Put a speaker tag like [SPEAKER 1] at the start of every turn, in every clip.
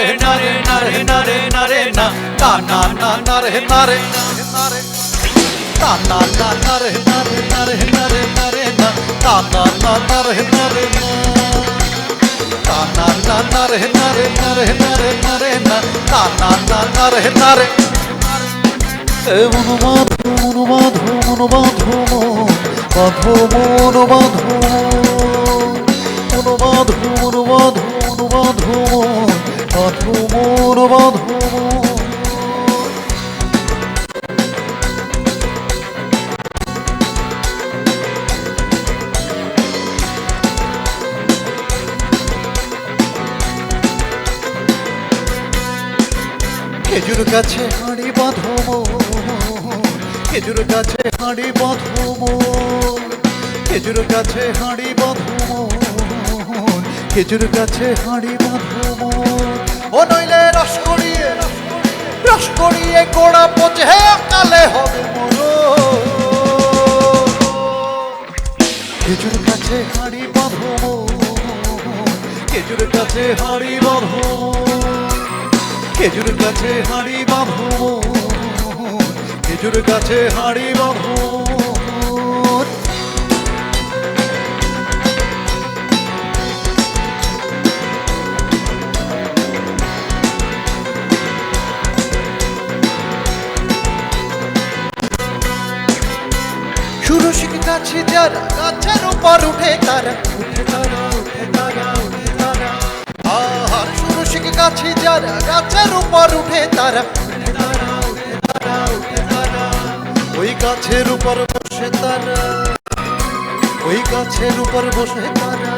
[SPEAKER 1] নারে নারে নারে নারে নারে না না না না নারে নারে না না না নারে নারে নারে নারে নারে না না না না নারে নারে না না না নারে নারে নারে নারে নারে না না না না নারে নারে মনোবাধো মনোবাধো মনোবাধো বাধো মনোবাধো মনোবাধো মনোবাধো মনোবাধো বাধো মনোবাধো খেজুর গাছে হাঁড়ি বাঁধো খেজুর গাছে হাঁড়ি বাঁধো খেজুর গাছে হাঁড়ি বাঁধো খেজুর গাছে হাঁড়ি বাঁধো ও নইলে রস করিয়ে গোড়া পচে কালে হবে মরো খেজুর গাছে হাঁড়ি বাঁধো খেজুর গাছে হাঁড়ি বাঁধো খেজুর গাছে হাঁড়ি বাঁধো খেজুর গাছে হাঁড়ি বাঁধো সুরসিক গাছে যারা গাছের উপর উঠে তারা উঠে তারা উঠে তারা উঠে তারা আর সুরসিক গাছে যারা গাছের উপর উঠে তারা উঠে তারা উঠে তারা উঠে তারা ওই গাছের উপর বসে তারা ওই গাছের উপর বসে তারা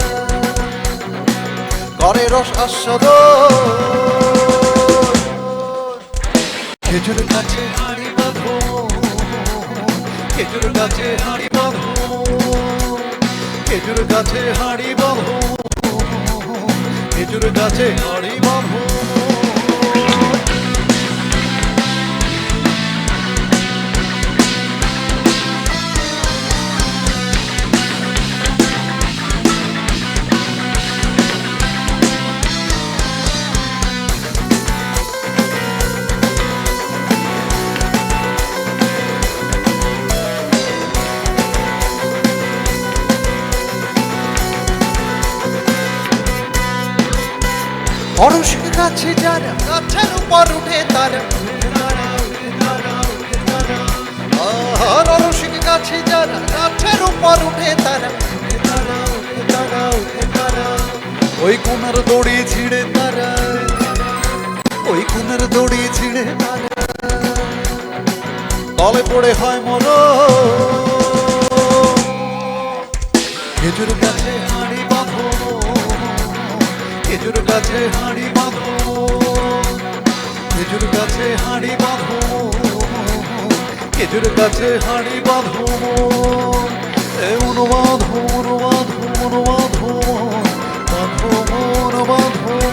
[SPEAKER 1] করে রস আস্বাদ খেজুর গাছে হাঁড়ি বাঁধো খেজুর গাছে হাঁড়ি বাঁধো খেজুর গাছে হাঁড়ি বাঁধো খেজুর গাছে হাঁড়ি বাঁধো অরসিক গাছে যারা গাছের উপর উঠে তারা আর অরসিক গাছে যারা গাছের উপর উঠে তারা ওই কোনার দড়ি ছিঁড়ে তারা ওই কোনার দড়ি ছিঁড়ে তারা তলে পড়ে হয় মর খেজুর গাছে হাঁড়ি বাঁধো খেজুর গাছে হাঁড়ি বাঁধো খেজুর গাছে হাঁড়ি বাঁধো খেজুর গাছে হাঁড়ি বাঁধো মনোবাধো মনোবাধো মনোবাধো বাঁধো মনোবাধো